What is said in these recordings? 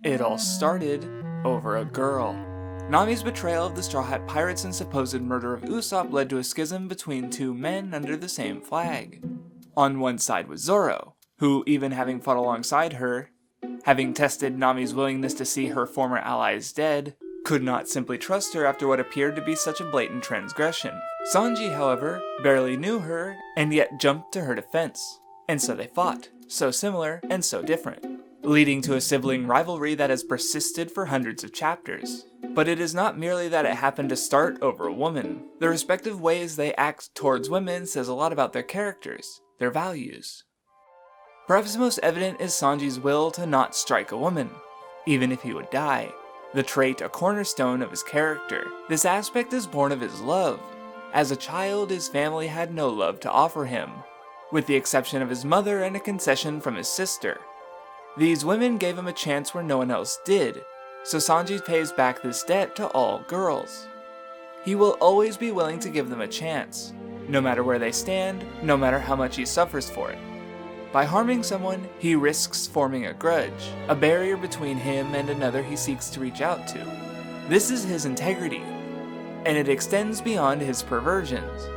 It all started over a girl. Nami's betrayal of the Straw Hat Pirates and supposed murder of Usopp led to a schism between two men under the same flag. On one side was Zoro, who, even having fought alongside her, having tested Nami's willingness to see her former allies dead, could not simply trust her after what appeared to be such a blatant transgression. Sanji, however, barely knew her, and yet jumped to her defense. And so they fought, so similar and so different, leading to a sibling rivalry that has persisted for hundreds of chapters. But it is not merely that it happened to start over a woman. The respective ways they act towards women says a lot about their characters, their values. Perhaps most evident is Sanji's will to not strike a woman, even if he would die. The trait a cornerstone of his character. This aspect is born of his love. As a child, his family had no love to offer him, with the exception of his mother and a concession from his sister. These women gave him a chance where no one else did, so Sanji pays back this debt to all girls. He will always be willing to give them a chance, no matter where they stand, no matter how much he suffers for it. By harming someone, he risks forming a grudge, a barrier between him and another he seeks to reach out to. This is his integrity, and it extends beyond his perversions.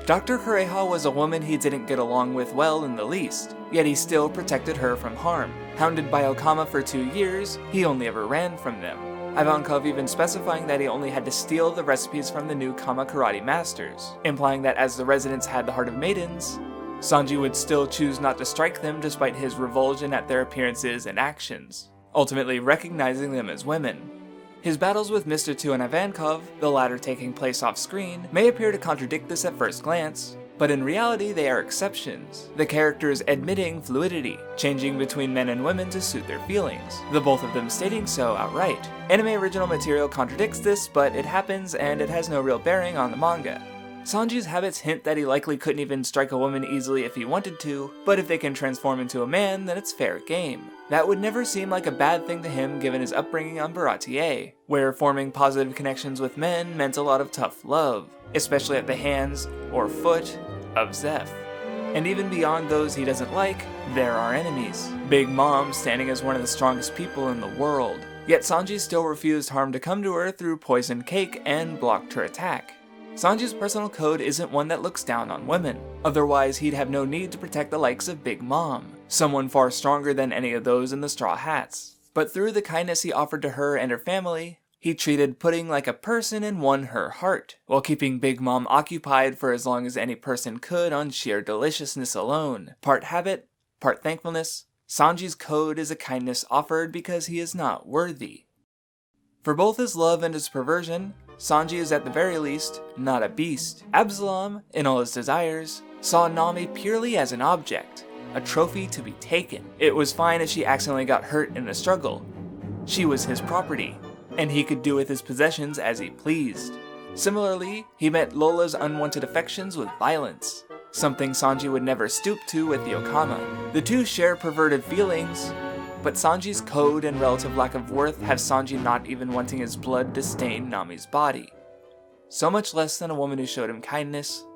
Dr. Kureha was a woman he didn't get along with well in the least, yet he still protected her from harm. Hounded by Okama for 2 years, he only ever ran from them. Ivankov even specifying that he only had to steal the recipes from the new Kama karate masters, implying that as the residents had the heart of maidens, Sanji would still choose not to strike them despite his revulsion at their appearances and actions, ultimately recognizing them as women. His battles with Mr. Tu and Ivankov, the latter taking place off-screen, may appear to contradict this at first glance, but in reality they are exceptions, the characters admitting fluidity, changing between men and women to suit their feelings, the both of them stating so outright. Anime original material contradicts this, but it happens and it has no real bearing on the manga. Sanji's habits hint that he likely couldn't even strike a woman easily if he wanted to, but if they can transform into a man, then it's fair game. That would never seem like a bad thing to him given his upbringing on Baratie, where forming positive connections with men meant a lot of tough love, especially at the hands, or foot, of Zeph. And even beyond those he doesn't like, there are enemies. Big Mom standing as one of the strongest people in the world. Yet Sanji still refused harm to come to her through poisoned cake and blocked her attack. Sanji's personal code isn't one that looks down on women, otherwise he'd have no need to protect the likes of Big Mom, someone far stronger than any of those in the Straw Hats. But through the kindness he offered to her and her family, he treated Pudding like a person and won her heart, while keeping Big Mom occupied for as long as any person could on sheer deliciousness alone. Part habit, part thankfulness, Sanji's code is a kindness offered because he is not worthy. For both his love and his perversion, Sanji is at the very least not a beast. Absalom, in all his desires, saw Nami purely as an object, a trophy to be taken. It was fine if she accidentally got hurt in a struggle. She was his property, and he could do with his possessions as he pleased. Similarly, he met Lola's unwanted affections with violence, something Sanji would never stoop to with the Okama. The two share perverted feelings, but Sanji's code and relative lack of worth have Sanji not even wanting his blood to stain Nami's body. So much less than a woman who showed him kindness,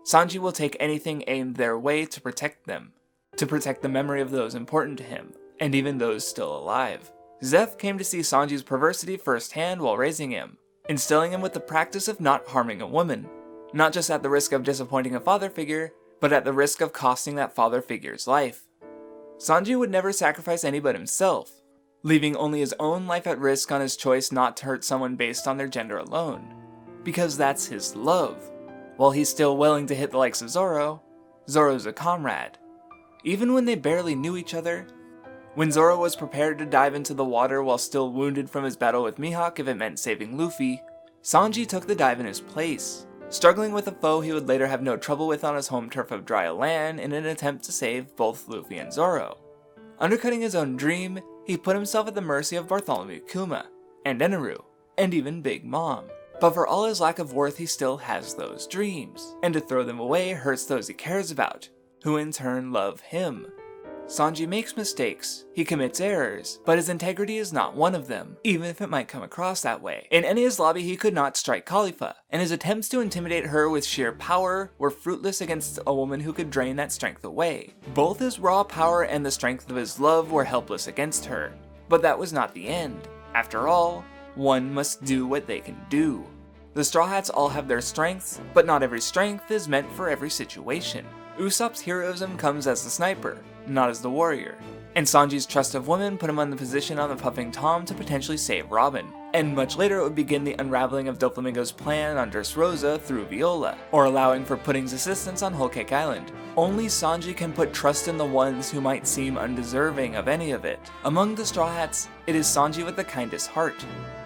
Sanji will take anything aimed their way to protect them, to protect the memory of those important to him, and even those still alive. Zeph came to see Sanji's perversity firsthand while raising him, instilling him with the practice of not harming a woman, not just at the risk of disappointing a father figure, but at the risk of costing that father figure's life. Sanji would never sacrifice any but himself, leaving only his own life at risk on his choice not to hurt someone based on their gender alone, because that's his love. While he's still willing to hit the likes of Zoro, Zoro's a comrade. Even when they barely knew each other, when Zoro was prepared to dive into the water while still wounded from his battle with Mihawk if it meant saving Luffy, Sanji took the dive in his place, struggling with a foe he would later have no trouble with on his home turf of dry land in an attempt to save both Luffy and Zoro. Undercutting his own dream, he put himself at the mercy of Bartholomew Kuma, and Eneru, and even Big Mom. But for all his lack of worth, he still has those dreams, and to throw them away hurts those he cares about, who in turn love him. Sanji makes mistakes, he commits errors, but his integrity is not one of them, even if it might come across that way. In Enies Lobby he could not strike Kalifa, and his attempts to intimidate her with sheer power were fruitless against a woman who could drain that strength away. Both his raw power and the strength of his love were helpless against her. But that was not the end. After all, one must do what they can do. The Straw Hats all have their strengths, but not every strength is meant for every situation. Usopp's heroism comes as the sniper, not as the warrior. And Sanji's trust of women put him on the position on the Puffing Tom to potentially save Robin. And much later it would begin the unraveling of Doflamingo's plan on Dressrosa through Viola, or allowing for Pudding's assistance on Whole Cake Island. Only Sanji can put trust in the ones who might seem undeserving of any of it. Among the Straw Hats, it is Sanji with the kindest heart.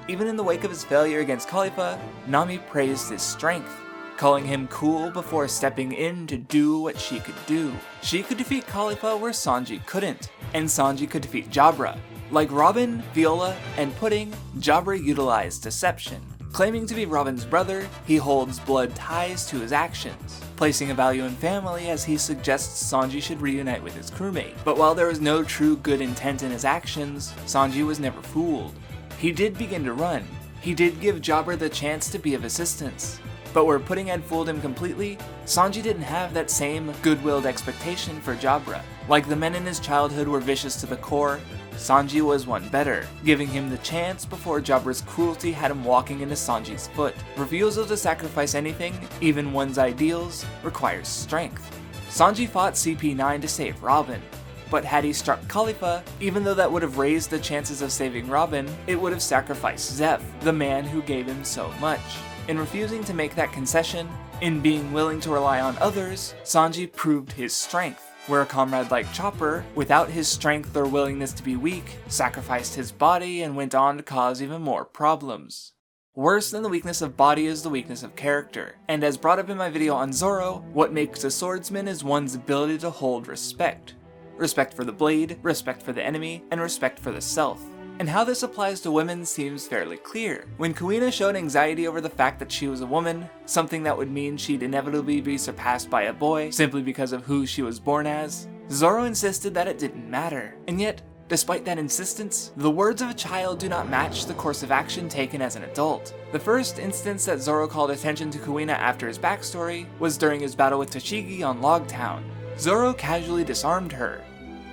Even in the wake of his failure against Kalifa, Nami praised his strength, calling him cool before stepping in to do what she could do. She could defeat Kalifa where Sanji couldn't, and Sanji could defeat Jabra. Like Robin, Viola, and Pudding, Jabra utilized deception. Claiming to be Robin's brother, he holds blood ties to his actions, placing a value in family as he suggests Sanji should reunite with his crewmate. But while there was no true good intent in his actions, Sanji was never fooled. He did begin to run. He did give Jabra the chance to be of assistance. But where Pudding had fooled him completely, Sanji didn't have that same good-willed expectation for Jabra. Like the men in his childhood were vicious to the core, Sanji was one better, giving him the chance before Jabra's cruelty had him walking into Sanji's foot. Refusal to sacrifice anything, even one's ideals, requires strength. Sanji fought CP9 to save Robin, but had he struck Kalifa, even though that would have raised the chances of saving Robin, it would have sacrificed Zeph, the man who gave him so much. In refusing to make that concession, in being willing to rely on others, Sanji proved his strength, where a comrade like Chopper, without his strength or willingness to be weak, sacrificed his body and went on to cause even more problems. Worse than the weakness of body is the weakness of character, and as brought up in my video on Zoro, what makes a swordsman is one's ability to hold respect. Respect for the blade, respect for the enemy, and respect for the self. And how this applies to women seems fairly clear. When Kuina showed anxiety over the fact that she was a woman, something that would mean she'd inevitably be surpassed by a boy simply because of who she was born as, Zoro insisted that it didn't matter. And yet, despite that insistence, the words of a child do not match the course of action taken as an adult. The first instance that Zoro called attention to Kuina after his backstory was during his battle with Tashigi on Logtown. Zoro casually disarmed her,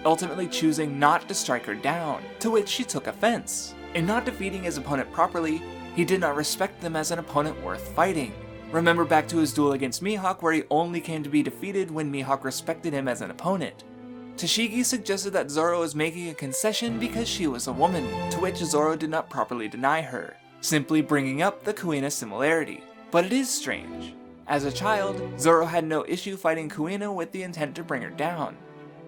ultimately choosing not to strike her down, to which she took offense. In not defeating his opponent properly, he did not respect them as an opponent worth fighting. Remember back to his duel against Mihawk where he only came to be defeated when Mihawk respected him as an opponent. Tashigi suggested that Zoro was making a concession because she was a woman, to which Zoro did not properly deny her, simply bringing up the Kuina similarity. But it is strange. As a child, Zoro had no issue fighting Kuina with the intent to bring her down.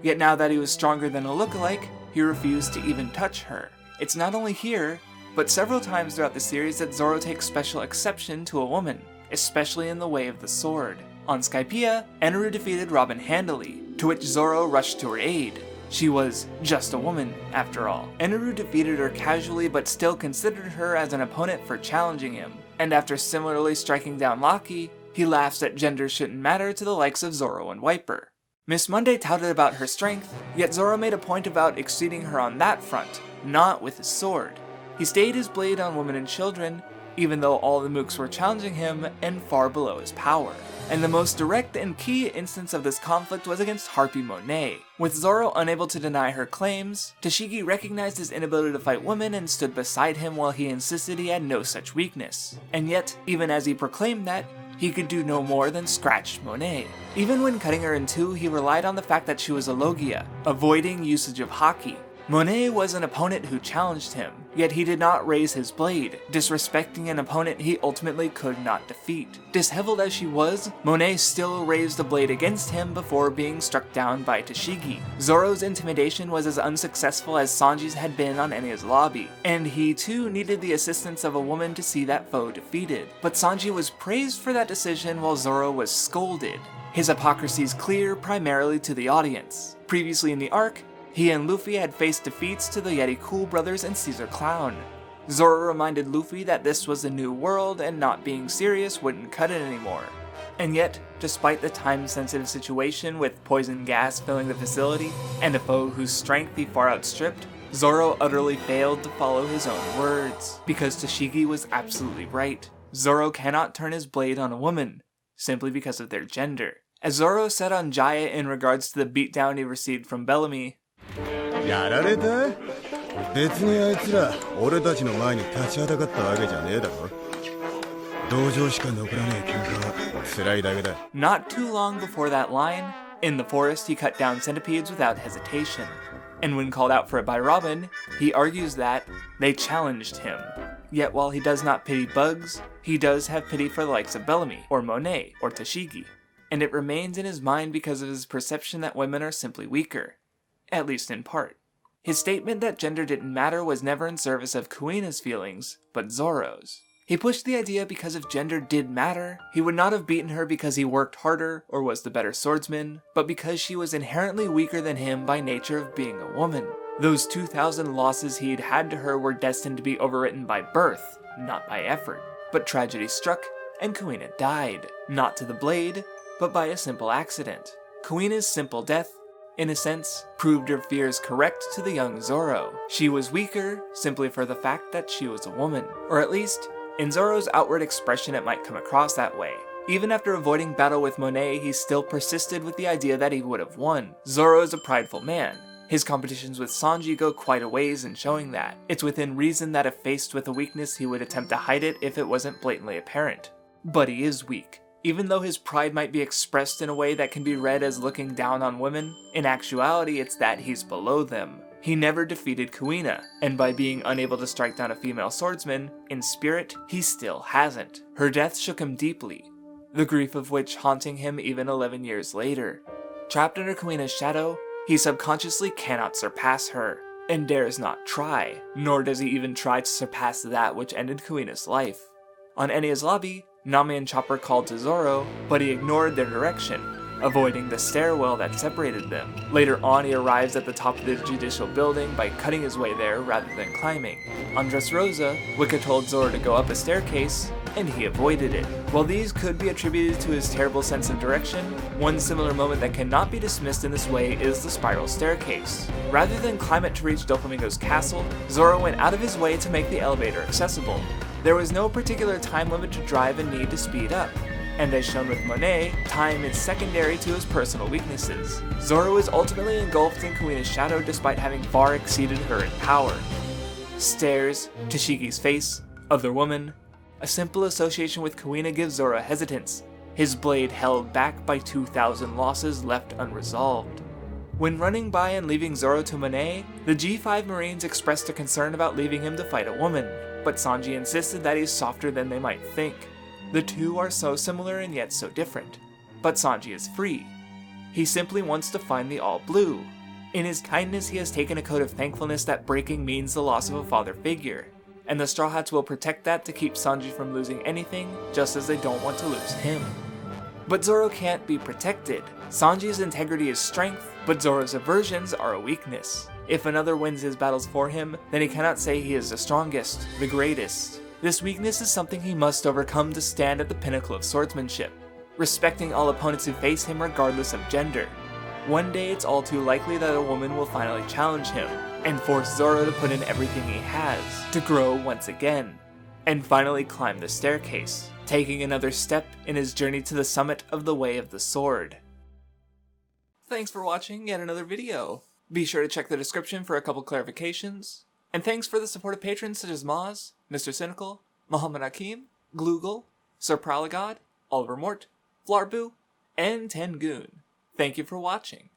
Yet now that he was stronger than a lookalike, he refused to even touch her. It's not only here, but several times throughout the series that Zoro takes special exception to a woman, especially in the way of the sword. On Skypiea, Eneru defeated Robin handily, to which Zoro rushed to her aid. She was just a woman, after all. Eneru defeated her casually but still considered her as an opponent for challenging him, and after similarly striking down Locky, he laughs that gender shouldn't matter to the likes of Zoro and Wiper. Miss Monday touted about her strength, yet Zoro made a point about exceeding her on that front, not with his sword. He stayed his blade on women and children, even though all the mooks were challenging him and far below his power. And the most direct and key instance of this conflict was against Harpy Monet. With Zoro unable to deny her claims, Tashigi recognized his inability to fight women and stood beside him while he insisted he had no such weakness. And yet, even as he proclaimed that, he could do no more than scratch Monet. Even when cutting her in two, he relied on the fact that she was a Logia, avoiding usage of Haki. Monet was an opponent who challenged him, yet he did not raise his blade, disrespecting an opponent he ultimately could not defeat. Disheveled as she was, Monet still raised the blade against him before being struck down by Tashigi. Zoro's intimidation was as unsuccessful as Sanji's had been on Enies Lobby, and he too needed the assistance of a woman to see that foe defeated. But Sanji was praised for that decision while Zoro was scolded. His hypocrisy is clear primarily to the audience. Previously in the arc, he and Luffy had faced defeats to the Yeti Cool Brothers and Caesar Clown. Zoro reminded Luffy that this was a new world and not being serious wouldn't cut it anymore. And yet, despite the time-sensitive situation with poison gas filling the facility and a foe whose strength he far outstripped, Zoro utterly failed to follow his own words. Because Tashigi was absolutely right. Zoro cannot turn his blade on a woman, simply because of their gender. As Zoro said on Jaya in regards to the beatdown he received from Bellamy, やられた?別にあいつら俺たちの前に立ちはだかったわけじゃねえだろ。同情しか残らねえ喧嘩は辛いだけだ。 Not too long before that line, in the forest he cut down centipedes without hesitation. And when called out for it by Robin, he argues that they challenged him. Yet while he does not pity bugs, he does have pity for the likes of Bellamy, or Monet, or Tashigi. And it remains in his mind because of his perception that women are simply weaker. At least in part. His statement that gender didn't matter was never in service of Kuina's feelings, but Zoro's. He pushed the idea because if gender did matter, he would not have beaten her because he worked harder or was the better swordsman, but because she was inherently weaker than him by nature of being a woman. Those 2,000 losses he'd had to her were destined to be overwritten by birth, not by effort. But tragedy struck, and Kuina died, not to the blade, but by a simple accident. Kuina's simple death, in a sense, proved her fears correct to the young Zoro. She was weaker simply for the fact that she was a woman, or at least, in Zoro's outward expression it might come across that way. Even after avoiding battle with Monet, he still persisted with the idea that he would have won. Zoro is a prideful man. His competitions with Sanji go quite a ways in showing that. It's within reason that if faced with a weakness he would attempt to hide it if it wasn't blatantly apparent. But he is weak. Even though his pride might be expressed in a way that can be read as looking down on women, in actuality it's that he's below them. He never defeated Kuina, and by being unable to strike down a female swordsman, in spirit, he still hasn't. Her death shook him deeply, the grief of which haunting him even 11 years later. Trapped under Kuina's shadow, he subconsciously cannot surpass her, and dares not try, nor does he even try to surpass that which ended Kuina's life. On Enies Lobby, Nami and Chopper called to Zoro, but he ignored their direction, avoiding the stairwell that separated them. Later on, he arrives at the top of the judicial building by cutting his way there rather than climbing. On Dressrosa, Wicca told Zoro to go up a staircase, and he avoided it. While these could be attributed to his terrible sense of direction, one similar moment that cannot be dismissed in this way is the spiral staircase. Rather than climb it to reach Doflamingo's castle, Zoro went out of his way to make the elevator accessible. There was no particular time limit to drive and need to speed up. And as shown with Monet, time is secondary to his personal weaknesses. Zoro is ultimately engulfed in Kuina's shadow despite having far exceeded her in power. Stairs, Tashigi's face, other woman. A simple association with Kuina gives Zoro hesitance, his blade held back by 2,000 losses left unresolved. When running by and leaving Zoro to Monet, the G5 Marines expressed a concern about leaving him to fight a woman, but Sanji insisted that he's softer than they might think. The two are so similar and yet so different. But Sanji is free. He simply wants to find the All Blue. In his kindness, he has taken a code of thankfulness that breaking means the loss of a father figure, and the Straw Hats will protect that to keep Sanji from losing anything, just as they don't want to lose him. But Zoro can't be protected. Sanji's integrity is strength, but Zoro's aversions are a weakness. If another wins his battles for him, then he cannot say he is the strongest, the greatest. This weakness is something he must overcome to stand at the pinnacle of swordsmanship, respecting all opponents who face him regardless of gender. One day it's all too likely that a woman will finally challenge him, and force Zoro to put in everything he has, to grow once again, and finally climb the staircase, taking another step in his journey to the summit of the Way of the Sword. Thanks for watching yet another video. Be sure to check the description for a couple clarifications. And thanks for the support of patrons such as Maz, Mr. Cynical, Muhammad Hakim, Gloogle, Sir Prowlagod, Oliver Mort, Flarbu, and Tengoon. Thank you for watching.